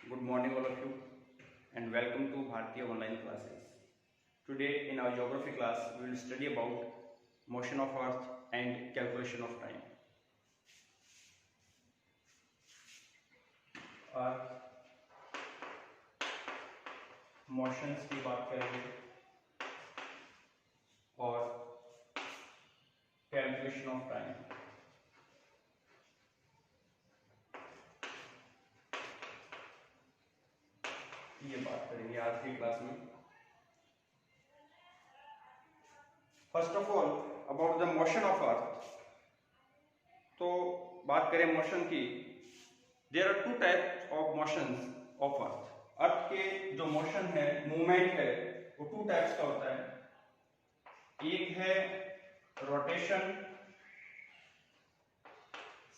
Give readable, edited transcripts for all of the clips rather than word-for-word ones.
Good morning, all of you, and welcome to Bhartiya online classes. Today, in our geography class, we will study about motion of Earth and calculation of time. Earth motions की बात करेंगे और calculation of time. ये बात करेंगे आज की class में. First of all about the motion of earth. तो बात करें मोशन की. There are two types of motions of earth. Earth के जो मोशन है, मूवमेंट है, वो टू टाइप्स का होता है. एक है rotation,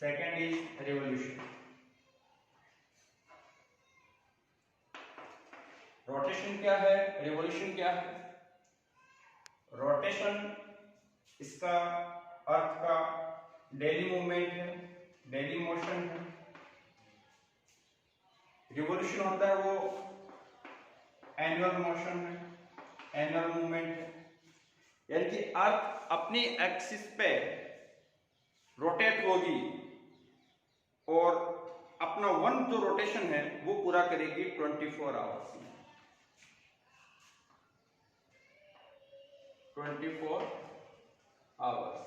second is revolution. Rotation क्या है, रिवॉल्यूशन क्या है? रोटेशन इसका अर्थ का डेली मूवमेंट है, डेली मोशन है. रिवॉल्यूशन होता है वो एनुअल मोशन है, एनुअल मूवमेंट है. यानी कि अर्थ अपनी एक्सिस पे रोटेट होगी और अपना वन जो रोटेशन है वो पूरा करेगी 24 आवर्स में. 24 आवर्स.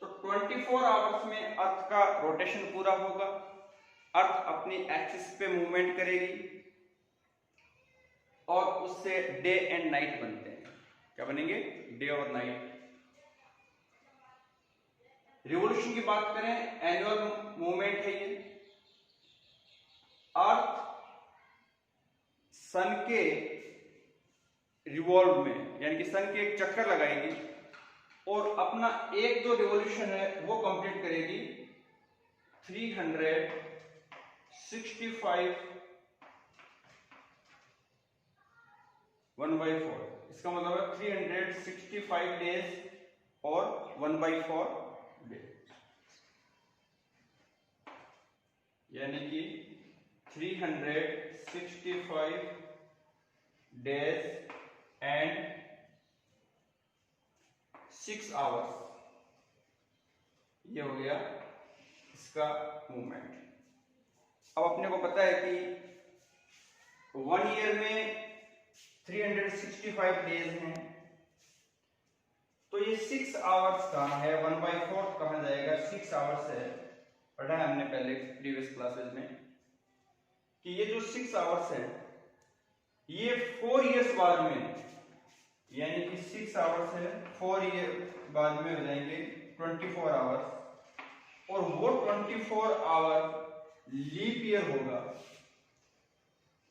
तो 24 आवर्स में अर्थ का रोटेशन पूरा होगा. अर्थ अपनी एक्सिस पे मूवमेंट करेगी और उससे डे एंड नाइट बनते हैं. क्या बनेंगे? डे और नाइट. रिवॉल्यूशन की बात करें, एनुअल मूवमेंट है ये. अर्थ सन के रिवॉल्व में, यानी कि सन के एक चक्कर लगाएगी और अपना एक जो रिवॉल्यूशन है वो कंप्लीट करेगी 365 1/4. इसका मतलब है 365 डेज और 1/4 डे. यानी कि 365 डेज एंड 6 आवर्स. ये हो गया इसका मूवमेंट. अब अपने को पता है कि 1 ईयर में 365 डेज हैं, तो ये 6 आवर्स कहाँ है? 1/4 कहाँ जाएगा? 6 आवर्स है. पढ़ा है हमने पहले प्रीवियस क्लासेस में कि ये जो 6 आवर्स है ये 4 इयर्स बाद में, यानी कि 6 आवर्स है 4 ईयर बाद में हो जाएंगे 24 आवर्स. और वो 24 आवर लीप ईयर होगा.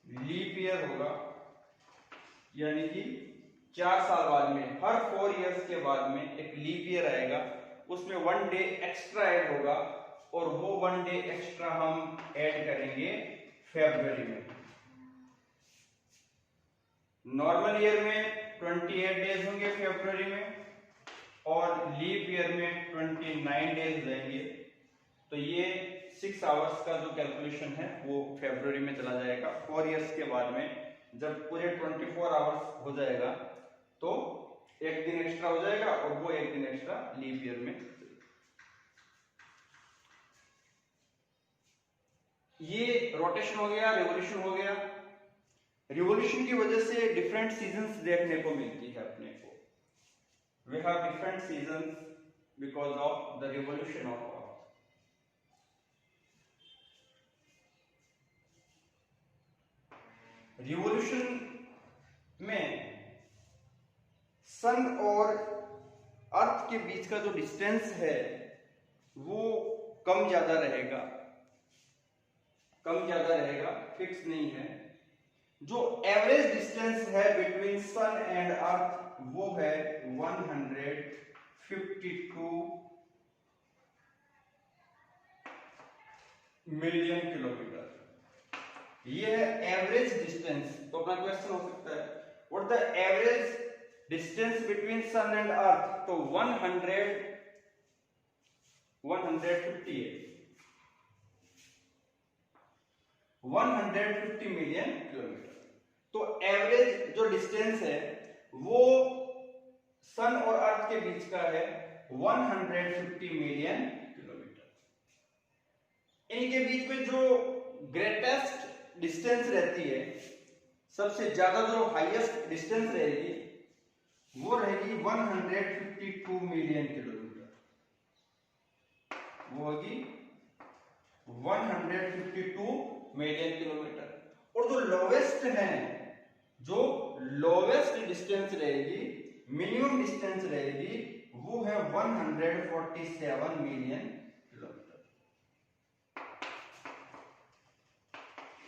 लीप ईयर होगा यानी कि 4 साल बाद में, हर 4 इयर्स के बाद में एक लीप ईयर आएगा. उसमें 1 डे एक्स्ट्रा ऐड होगा और वो 1 डे एक्स्ट्रा हम ऐड करेंगे फरवरी में. नॉर्मल ईयर में 28 डेज होंगे फरवरी में और लीप ईयर में 29 डेज रहेंगे. तो ये 6 आवर्स का जो कैलकुलेशन है वो फरवरी में चला जाएगा. 4 इयर्स के बाद में जब पूरे 24 आवर्स हो जाएगा तो एक दिन एक्स्ट्रा हो जाएगा और वो एक दिन एक्स्ट्रा लीप ईयर में. ये रोटेशन हो गया, रिवॉल्यूशन हो गया. रिवॉल्यूशन की वजह से डिफरेंट सीजन्स देखने को मिलती है अपने को. We have different seasons because of the revolution of earth. Revolution में सन और अर्थ के बीच का जो डिस्टेंस है वो कम ज्यादा रहेगा. कम ज्यादा रहेगा, फिक्स नहीं है. जो एवरेज डिस्टेंस है बिटवीन सन एंड अर्थ वो है 152 मिलियन किलोमीटर. ये है एवरेज डिस्टेंस. तो अपना क्वेश्चन हो सकता है what the average distance between sun and earth. तो 158. 150 मिलियन किलोमीटर। तो एवरेज जो डिस्टेंस है वो सन और अर्थ के बीच का है 150 मिलियन किलोमीटर। इनके बीच में जो ग्रेटेस्ट डिस्टेंस रहती है, सबसे ज्यादा जो हाईएस्ट डिस्टेंस रहेगी वो रहेगी 152 मिलियन किलोमीटर। वो होगी 152 मिलियन किलोमीटर। और जो लोवेस्ट है, जो लोवेस्ट डिस्टेंस रहेगी, मिनिमम डिस्टेंस रहेगी, वो है 147 मिलियन किलोमीटर।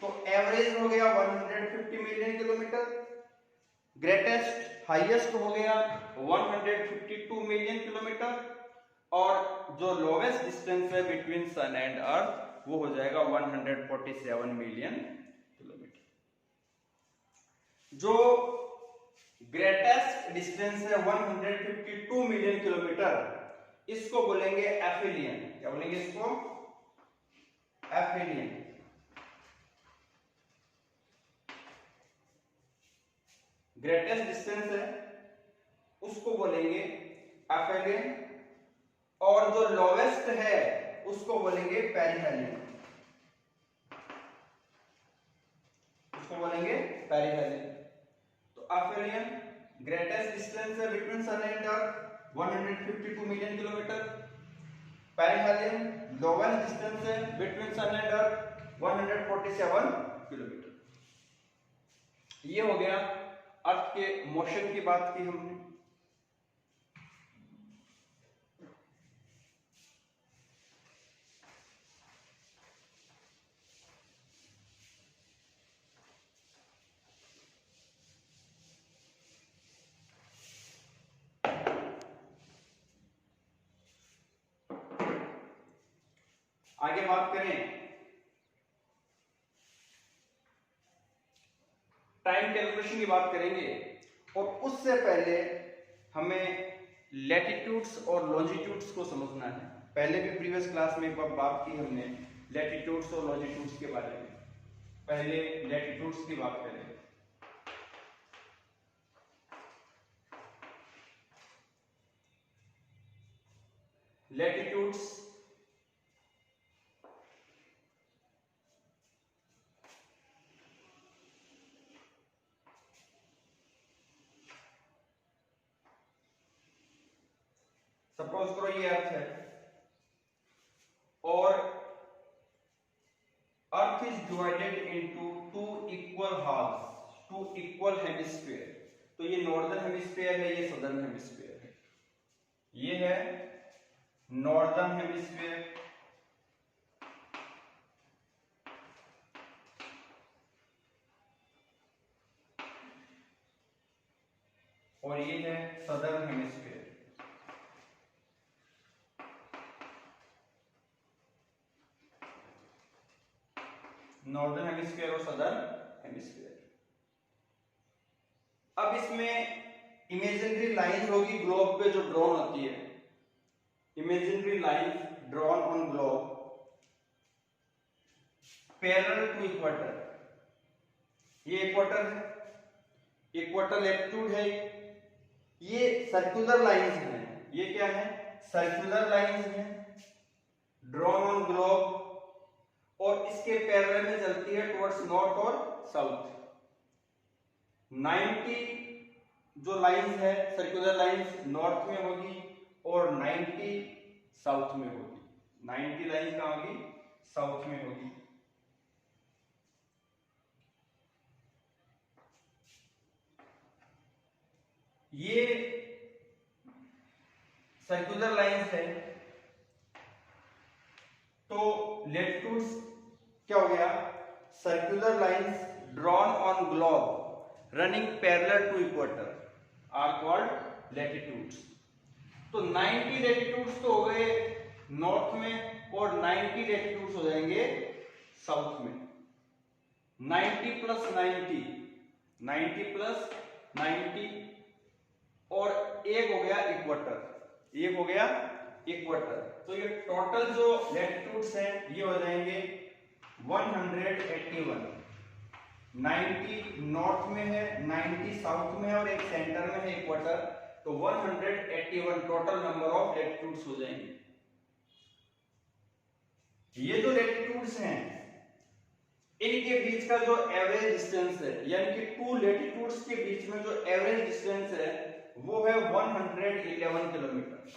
तो एवरेज हो गया 150 मिलियन किलोमीटर, ग्रेटेस्ट हाईएस्ट हो गया 152 मिलियन किलोमीटर, और जो लोवेस्ट डिस्टेंस है बिटवीन सन एंड अर्थ वो हो जाएगा 147 मिलियन किलोमीटर। जो ग्रेटेस्ट डिस्टेंस है 152 मिलियन किलोमीटर, इसको बोलेंगे एफिलियन। क्या बोलेंगे इसको? एफिलियन। ग्रेटेस्ट डिस्टेंस है उसको बोलेंगे एफिलियन, और जो लोवेस्ट है उसको बोलेंगे पेरिहेलियन। उसको बोलेंगे पेरिहेलियन। तो एफिलियन ग्रेटेस्ट डिस्टेंस है between sun and earth 152 million kilometre. Perihelion lowest distance है between sun and earth 147 kilometre. ये हो गया अर्थ के मोशन की बात की हमने। आगे बात करें टाइम कैलकुलेशन की बात करेंगे, और उससे पहले हमें लैटिट्यूड्स और लॉन्जिट्यूड्स को समझना है। पहले भी प्रीवियस क्लास में एक बार बात की हमने लैटिट्यूड्स और लॉन्जिट्यूड्स के बारे में। पहले लैटिट्यूड्स की बात करें। लैटिट्यूड्स सपोज करो ये अर्थ है और earth is divided into two equal halves, two equal hemisphere. तो ये नॉर्दर्न हेमिस्फीयर है, ये सदर्न हेमिस्फीयर है। ये है नॉर्दर्न हेमिस्फीयर और ये है सदर्न हेमिस्फीयर। नॉर्दर्न हेमिस्फीयर और सदर्न हेमिस्फीयर। अब इसमें इमेजिनरी लाइन होगी ग्लोब पे जो ड्रॉन होती है, imaginary line drawn on globe parallel to equator. ये इक्वेटर है, इक्वेटर लैटिट्यूड है। ये सर्कुलर लाइंस हैं, ये क्या है? सर्कुलर लाइंस हैं ड्रॉन ऑन ग्लोब, और इसके पैरेलल में चलती है टुवर्ड्स नॉर्थ और साउथ। 90 जो लाइंस है सर्कुलर लाइंस नॉर्थ में होगी और 90 साउथ में होगी। 90 लाइंस कहां होगी? साउथ में होगी। ये सर्कुलर लाइंस है। तो लैटिट्यूड्स क्या हो गया? Circular lines drawn on globe running parallel to equator are called latitudes. तो 90 लैटिट्यूड्स तो हो गए नॉर्थ में और 90 लैटिट्यूड्स हो जाएंगे साउथ में। 90 प्लस 90, 90 प्लस 90 और एक हो गया इक्वेटर, एक हो गया इक्वेटर। तो ये टोटल जो लैटिट्यूड्स हैं ये हो जाएंगे 181, 90 नॉर्थ में है, 90 साउथ में है और एक सेंटर में है इक्वेटर, तो 181 टोटल नंबर ऑफ लैटिट्यूड्स हो जाएंगे। ये जो लैटिट्यूड्स हैं इनके बीच का जो एवरेज डिस्टेंस है, यानी कि टू लैटिट्यूड्स के बीच में जो एवरेज डिस्टेंस है वो है 111 किलोमीटर।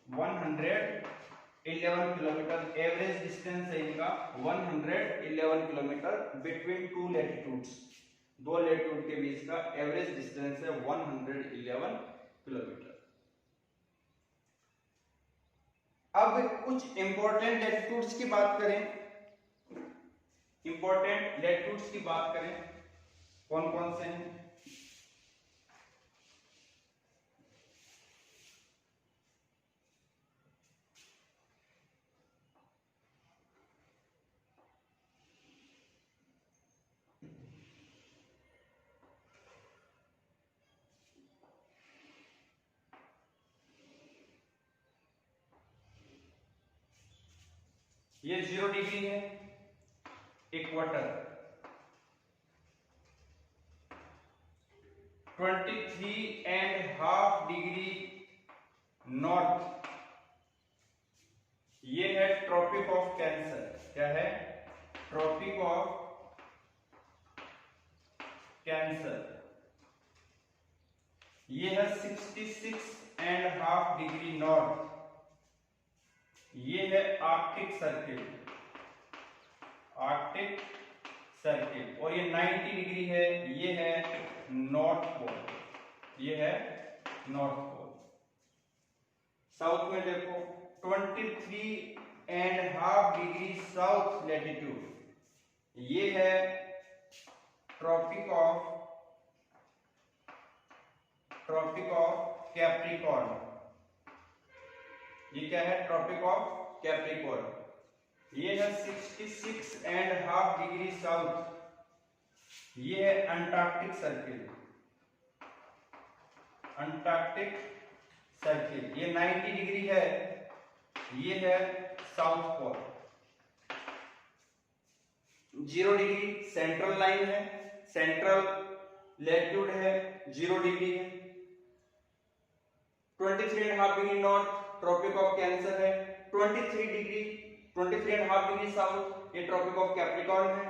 111 किलोमीटर एवरेज डिस्टेंस है इनका, 111 किलोमीटर बिटवीन टू लैटिट्यूड्स। दो लैटिट्यूड के बीच का एवरेज डिस्टेंस है 111 किलोमीटर। अब कुछ इंपॉर्टेंट लैटिट्यूड्स की बात करें, इंपॉर्टेंट लैटिट्यूड्स की बात करें कौन कौन से हैं। ये 0 डिग्री है इक्वेटर, 23.5 डिग्री नॉर्थ, ये है ट्रॉपिक ऑफ कैंसर। क्या है? Tropic of Cancer. ये है 66.5 डिग्री नॉर्थ, ये है आर्कटिक सर्किल, आर्कटिक सर्किल। और ये 90 डिग्री है, ये है नॉर्थ पोल, ये है नॉर्थ पोल। साउथ में देखो 23.5 डिग्री साउथ लैटिट्यूड, ये है ट्रॉपिक ऑफ कैप्रिकॉर्न। ये क्या है? Tropic of Capricorn. ये है 66.5 डिग्री साउथ, ये है अंटार्कटिक सर्किल, अंटार्कटिक सर्किल। ये 90 डिग्री है, ये है South Pole. 0 degree central line है, सेंट्रल लैटिट्यूड है, 0 डिग्री है। 23.5 degree north Tropic of Cancer है, 23.5 डिग्री साउथ ये ट्रॉपिक ऑफ कैप्रिकॉर्न है,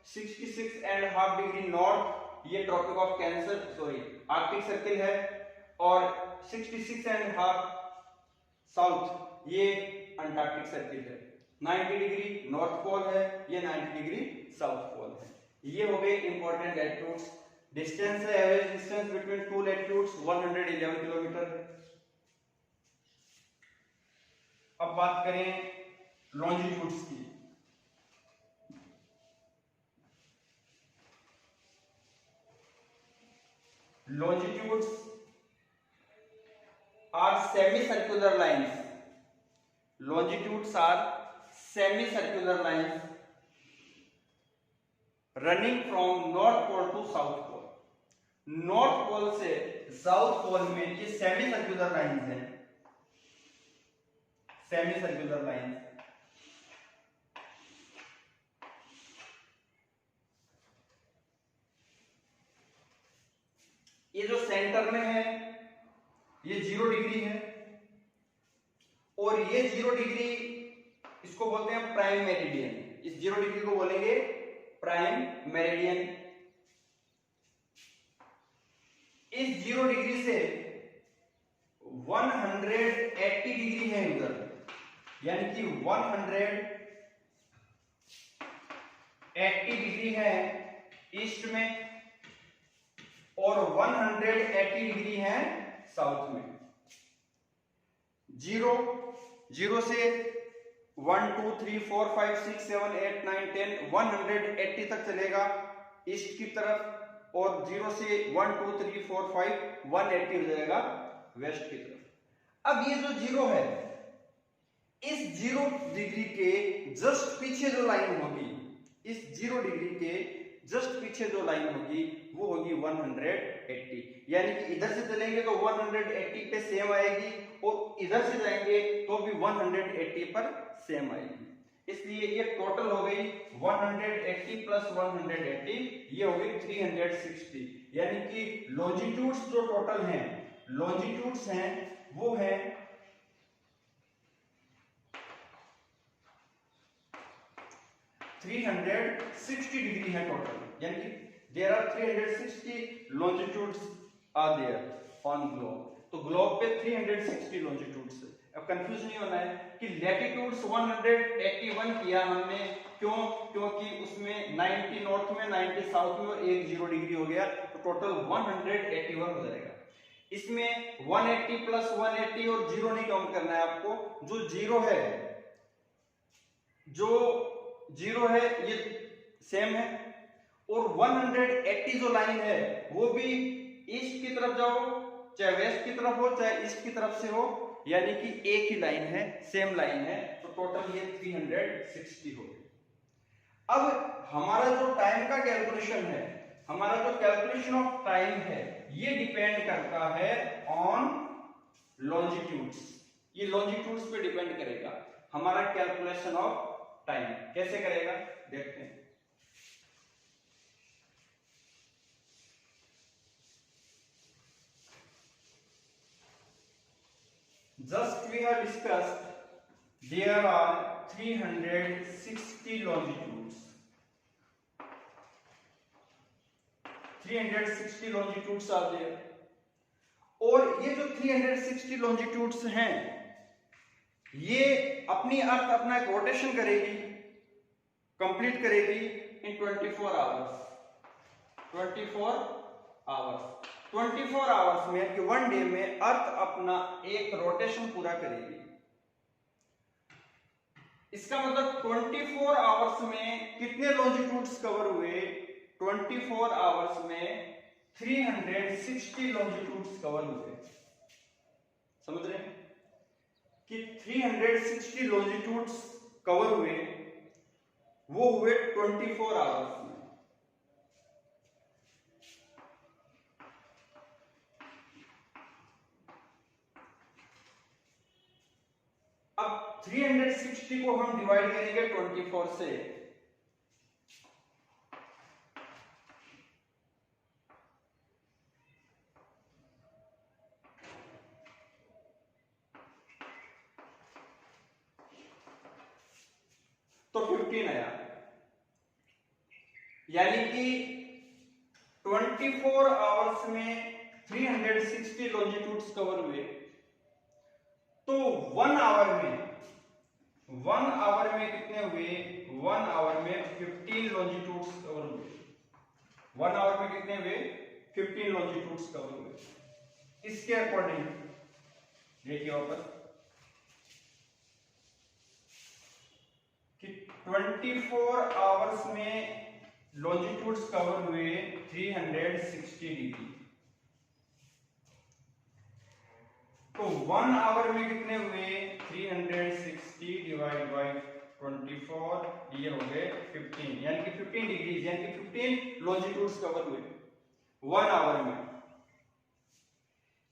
66.5 डिग्री नॉर्थ ये Tropic of Cancer Arctic Circle है, और 66.5 साउथ ये अंटार्कटिक सर्किल है। 90 डिग्री नॉर्थ पोल है, ये 90 डिग्री साउथ पोल है। ये हो गए इंपॉर्टेंट लैटिट्यूड्स। डिस्टेंस है, average distance between two latitudes 111 kilometre है। अब बात करें लॉन्जिट्यूड्स की। Longitudes are semicircular lines, longitudes are semicircular lines running from north pole to south pole. North pole से साउथ पोल में ये सेमी सर्कुलर लाइंस हैं, सेमी सर्कुलर लाइंस। ये जो सेंटर में है ये 0 डिग्री है, और ये 0 डिग्री इसको बोलते हैं प्राइम मेरिडियन। इस 0 डिग्री को बोलेंगे प्राइम मेरिडियन। इस 0 डिग्री से 180 डिग्री है उधर, यानी कि 180 डिग्री है ईस्ट में, और 180 डिग्री है साउथ में। 0 से 1 2 3 4 5 6 7 8 9 10 180 तक चलेगा ईस्ट की तरफ, और 0 से 1 2 3 4 5 180 हो जाएगा वेस्ट की तरफ। अब ये जो 0 है, इस 0 डिग्री के जस्ट पीछे जो लाइन होगी, इस 0 डिग्री के जस्ट पीछे जो लाइन होगी वो होगी 180। यानी कि इधर से चलेंगे तो 180 पे सेम आएगी, और इधर से जाएंगे तो भी 180 पर सेम आएगी। इसलिए ये टोटल हो गई 180 प्लस 180, ये हो गई 360। यानी कि लॉन्जिट्यूड्स जो टोटल हैं, लॉन्जिट्यूड्स हैं वो है 360 डिग्री है टोटल, यानी कि there are 360 longitudes are there on globe. तो ग्लोब पे 360 longitudes है। अब कंफ्यूज नहीं होना है कि लैटिट्यूड्स 181 किया हमने, क्यों? क्योंकि उसमें 90 नॉर्थ में, 90 साउथ में और 1 0 डिग्री हो गया, तो टोटल 181 हो जाएगा। इसमें 180 प्लस 180 और 0 नहीं काउंट करना है आपको। जो जीरो है ये सेम है, और 180 जो लाइन है वो भी ईस्ट की तरफ जाओ, चाहे वेस्ट की तरफ हो चाहे ईस्ट की तरफ से हो, यानी कि एक ही लाइन है, सेम लाइन है, तो टोटल ये 360 हो गया। अब हमारा जो टाइम का कैलकुलेशन है, हमारा जो कैलकुलेशन ऑफ टाइम है, ये डिपेंड करता है ऑन लॉन्जिट्यूड्स। ये लॉन्जिट्यूड्स पे डिपेंड करेगा हमारा कैलकुलेशन ऑफ टाइम। कैसे करेगा देखते हैं। Just we have discussed, there are 360 longitudes. 360 longitudes are there. और ये जो 360 longitudes हैं, ये अपनी अर्थ अपना एक रोटेशन करेगी, कंप्लीट करेगी इन 24 आवर्स। 24 आवर्स में कि वन डे में अर्थ अपना एक रोटेशन पूरा करेगी। इसका मतलब 24 आवर्स में कितने लॉन्जिट्यूड्स कवर हुए? 24 आवर्स में 360 लॉन्जिट्यूड्स कवर हुए। समझ रहे हैं कि 360 लॉन्जिट्यूड्स कवर हुए, वो हुए 24 आवर्स में। अब 360 को हम डिवाइड करेंगे 24 से, तो 15 आया। यानी कि 24 आवर्स में 360 लॉन्जिट्यूड्स कवर हुए, तो 1 आवर में कितने हुए? 1 आवर में 15 लॉन्जिट्यूड्स कवर हुए। 1 आवर में कितने हुए? 15 लॉन्जिट्यूड्स कवर हुए। इसके अकॉर्डिंग देखिए वापस कि 24 आवर्स में लॉन्जिट्यूड्स कवर हुए 360 डिग्री, तो 1 आवर में कितने हुए? 360 डिवाइड बाय 24, ये हो गए 15, यानी कि 15 डिग्री, यानी कि 15 लॉन्जिट्यूड्स कवर हुए 1 आवर में।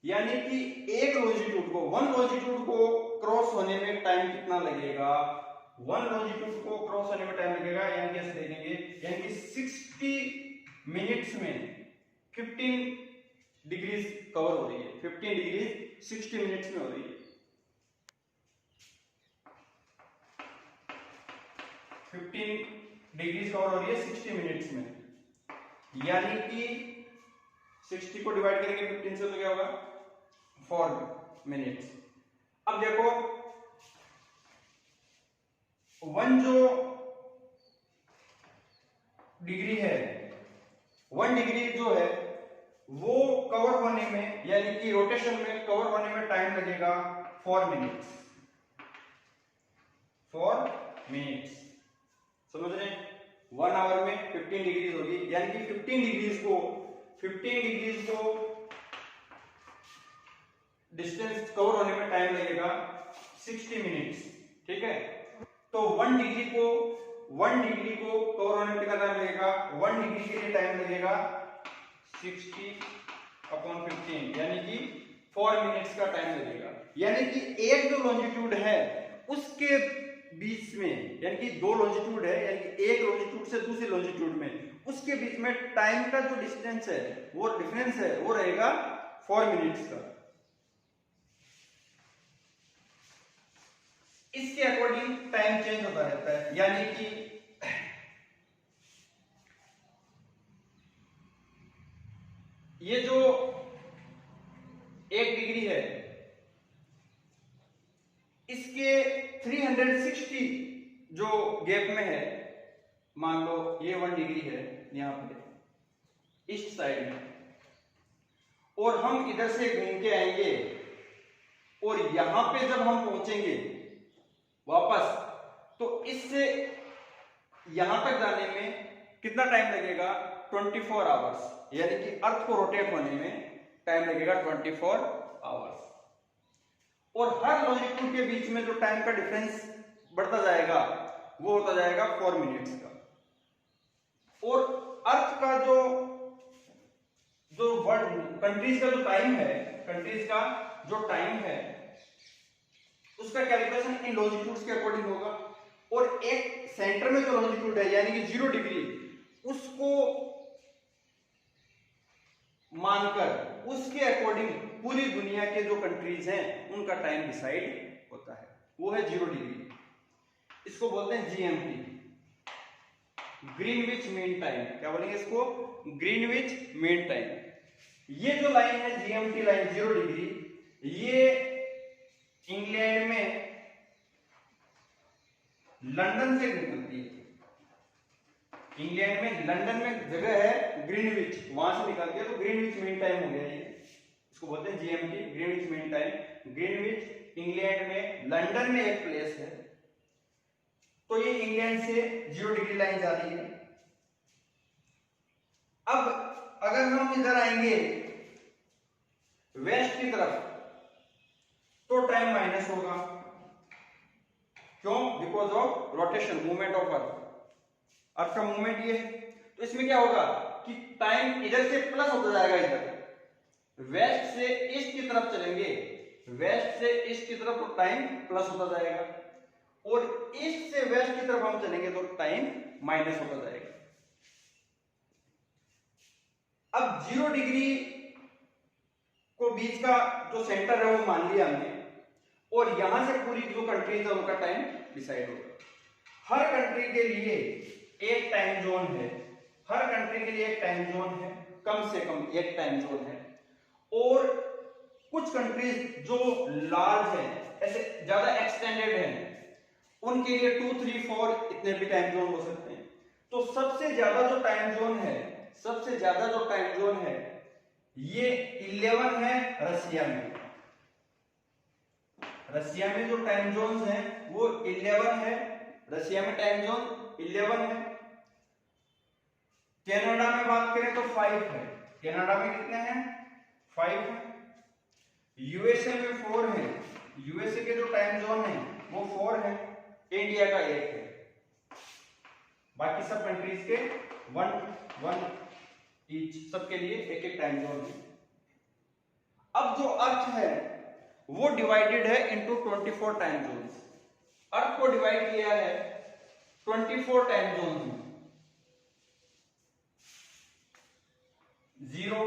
यानी कि एक लॉन्जिट्यूड को, 1 लॉन्जिट्यूड को क्रॉस होने में टाइम कितना लगेगा? 1 लॉन्जिट्यूड को क्रॉस होने में टाइम लगेगा, यानी कि ऐसे देखेंगे, यानी कि 60 मिनट्स में 15 डिग्रीज कवर हो रही है। 15 डिग्री 60 मिनट्स में हो रही है। 15 डिग्रीज कवर हो रही है 60 मिनट्स में, यानी कि 60 को डिवाइड करेंगे 15 से तो क्या होगा? 4 मिनट्स। अब देखो 1 जो डिग्री है, 1 डिग्री जो है वो कवर होने में, यानी कि रोटेशन में कवर होने में टाइम लगेगा 4 मिनट्स। 4 मिनट्स, समझ रहे हैं? 1 आवर में 15 डिग्रीज होगी, यानी कि 15 डिग्रीज को डिस्टेंस कवर होने में टाइम लगेगा 60 मिनट्स। ठीक है, तो 1 डिग्री को कवर होने में कितना टाइम लगेगा? 1 डिग्री के लिए टाइम लगेगा 60/15, यानी कि 4 मिनट्स का टाइम लगेगा। यानी कि एक जो लॉन्जिट्यूड है उसके बीच में, यानी कि दो लॉन्जिट्यूड है, यानी कि एक लॉन्जिट्यूड से दूसरी लॉन्जिट्यूड में, उसके बीच में टाइम का जो डिस्टेंस है, वो डिफरेंस है, वो रहेगा 4 मिनट्स का। इसके अकॉर्डिंग टाइम चेंज होता रहता है, यानी कि ये जो 1 डिग्री है, इसके 360 जो गैप में है, मान लो ये 1 डिग्री है यहां पे ईस्ट साइड में, और हम इधर से घूम के आएंगे और यहां पे जब हम पहुंचेंगे वापस, तो इससे यहां तक जाने में कितना टाइम लगेगा? 24 आवर्स, यानी कि अर्थ को रोटेट होने में टाइम लगेगा 24 आवर्स। और हर लॉन्जिट्यूड के बीच में जो टाइम का डिफरेंस बढ़ता जाएगा वो होता जाएगा 4 मिनट्स का। और अर्थ का जो वर्ल्ड कंट्रीज का जो टाइम है, कंट्रीज का जो टाइम है, उसका कैलकुलेशन इन लॉन्जिट्यूड्स के अकॉर्डिंग होगा। और एक सेंटर में जो लॉन्जिट्यूड है, यानी कि 0 डिग्री, उसको मानकर उसके अकॉर्डिंग पूरी दुनिया के जो कंट्रीज हैं उनका टाइम डिसाइड होता है, वो है 0 डिग्री। इसको बोलते हैं जीएमटी, ग्रीनविच मीन टाइम। क्या बोलेंगे इसको? Greenwich mean time. ये जो लाइन है जीएमटी लाइन 0 डिग्री, ये इंग्लैंड में लंदन से निकलती है। इंग्लैंड में लंदन में जगह है ग्रीनविच, वहां से निकलती है, तो ग्रीनविच मीन टाइम हो गया ये। इसको बोलते हैं GMT, Greenwich mean time. Greenwich England में, लंदन में एक प्लेस है, तो ये इंग्लैंड से 0 डिग्री लाइन जा रही है। अब अगर हम इधर आएंगे वेस्ट की तरफ, तो टाइम माइनस होगा। क्यों? Because of rotation, movement of earth. Earth का मूवमेंट ये है, तो इसमें क्या होगा कि टाइम इधर से प्लस होता जाएगा, इधर वेस्ट से ईस्ट की तरफ चलेंगे, वेस्ट से ईस्ट की तरफ तो टाइम प्लस होता जाएगा, और ईस्ट से वेस्ट की तरफ हम चलेंगे तो टाइम माइनस होता जाएगा। अब 0 डिग्री को बीच का जो सेंटर है वो मान लिया हमने, और यहां से पूरी जो कंट्रीज है उनका टाइम डिसाइड होगा। हर कंट्री के लिए एक टाइम जोन है, हर कंट्री के लिए एक टाइम जोन है, कम से कम एक टाइम जोन है। और कुछ कंट्रीज जो लार्ज है, ऐसे ज्यादा एक्सटेंडेड है, उनके लिए 2, 3, 4 इतने भी टाइम जोन हो सकते हैं। तो सबसे ज्यादा जो टाइम जोन है, सबसे ज्यादा जो टाइम जोन है, ये 11 है रसिया में। रसिया में जो टाइम जोन है वो 11 है, रसिया में टाइम जोन 11 है। कनाडा में बात करें तो 5 है, कनाडा में कितने हैं? 5 है। यूएसए में 4 है, यूएसए के जो टाइम जोन है वो 4 है, इंडिया का 1 है, बाकी सब कंट्रीज के 1 ईच, सबके लिए एक एक टाइम जोन है। अब जो अर्थ है वो डिवाइडेड है इनटू 24 टाइम जोन्स। अर्थ को डिवाइड किया है 24 टाइम जोन्स में। 0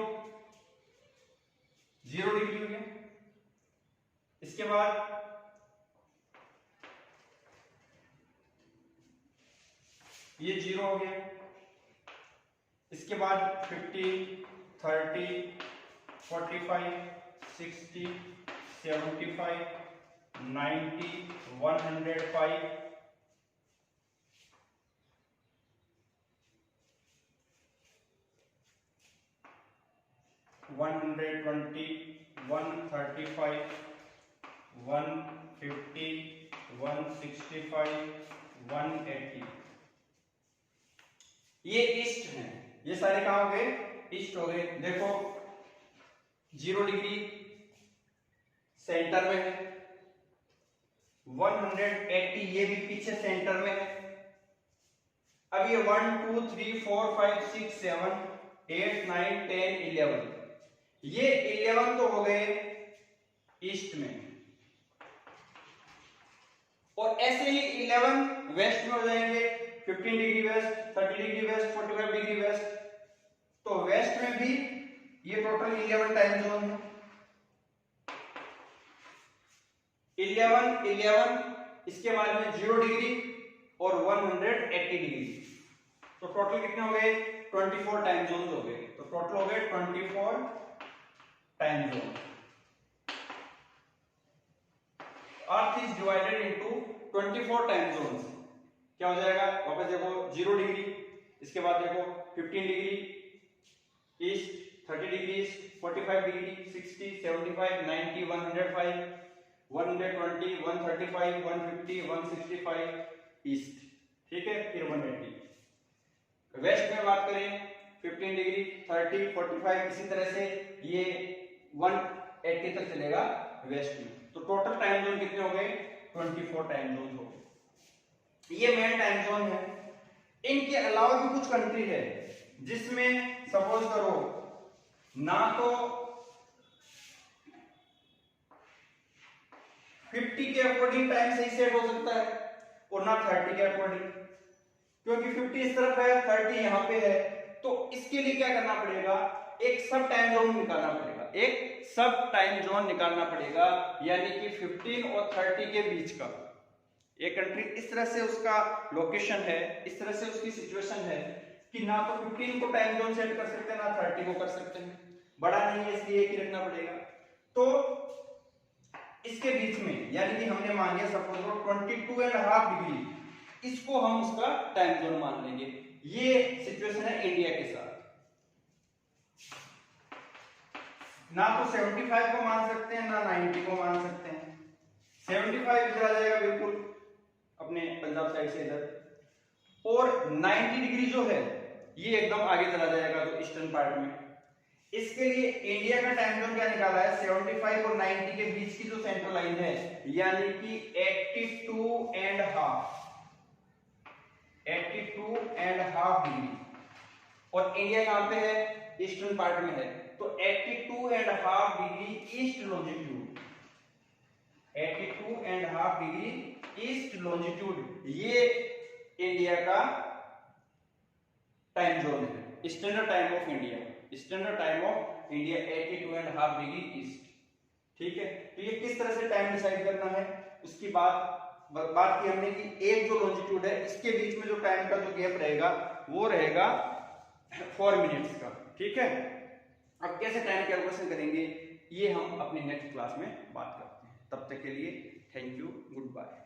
डिग्री हो गया, इसके बाद ये 0 हो गया, इसके बाद 50, 30, 45, 60, 75, 90, 105, 120, 135, 150, 165, 180। ये ईस्ट है, ये सारे कहां हो गए? ईस्ट हो गए। देखो 0 डिग्री सेंटर में है, 180 ये भी पीछे सेंटर में है। अब ये 1, 2, 3, 4, 5, 6, 7, 8, 9, 10, 11, ये 11 तो हो गए ईस्ट में। और ऐसे ही 11 वेस्ट में हो जाएंगे, 15 degree west, 30 degree west, 45 degree west. तो वेस्ट में भी ये टोटल 11 टाइम जोन है। 11, इसके बाद में 0 डिग्री और 180 डिग्री। तो टोटल कितने हो गए? 24 टाइम जोन हो गए। तो टोटल हो गए 24 time zone. Earth is divided into 24 time zones. क्या हो जाएगा? वापस देखो, 0 डिग्री, इसके बाद देखो 15 degree east, 30 degree east, 45 degree, 60, 75, 90, 105, 120, 135, 150, 165 east. ठीक है, फिर 180। वेस्ट में बात करें 15 डिग्री, 30, 45, इसी तरह से ये 180 तक चलेगा वेस्ट में। तो टोटल टाइम जोन कितने हो गए? 24 टाइम जोन हो गए। ये मेन टाइम जोन है। इनके अलावा भी कुछ कंट्री है जिसमें सपोज करो ना तो 50 के अकॉर्डिंग टाइम सही सेट हो सकता है और ना 30 के अकॉर्डिंग, क्योंकि 50 इस तरफ है, 30 यहां पे है। तो इसके लिए क्या करना पड़ेगा? एक सब टाइम जोन निकालना पड़ेगा, एक सब टाइम जोन निकालना पड़ेगा, यानी कि 15 और 30 के बीच का। एक कंट्री इस तरह से उसका लोकेशन है, इस तरह से उसकी सिचुएशन है कि ना तो 15 को टाइम जोन सेट कर सकते हैं, ना 30 को कर सकते हैं, बड़ा नहीं है, इसलिए एक ही रखना पड़ेगा। तो इसके बीच में, यानी कि हमने मान लिया सपोज 22.5 डिग्री, इसको हम उसका टाइम जोन मान लेंगे। ये सिचुएशन है इंडिया के साथ। ना तो 75 को मान सकते हैं, ना 90 को मान सकते हैं। 75 इधर आ जाएगा बिल्कुल अपने पंजाब साइड से इधर, और 90 डिग्री जो है ये एकदम आगे चला जाएगा तो ईस्टर्न पार्ट में। इसके लिए इंडिया का टाइम जोन क्या निकाला है? 75 और 90 के बीच की जो सेंट्रल लाइन है, यानी कि 82.5 डिग्री। और इंडिया कहां पे है? ईस्टर्न पार्ट में है। तो 82.5 degree east longitude, 82.5 degree east longitude, ये इंडिया का टाइम जोन है। Standard time of India, standard time of India 82.5 degree east. ठीक है, तो ये किस तरह से टाइम डिसाइड करना है उसकी बात की हमने कि एक जो लॉन्जिट्यूड है इसके बीच में जो टाइम का जो गैप रहेगा वो रहेगा 4 मिनट्स का। ठीक है, अब कैसे टाइम कैलकुलेशन करेंगे ये हम अपने नेक्स्ट क्लास में बात करते हैं। तब तक के लिए थैंक यू, गुड बाय।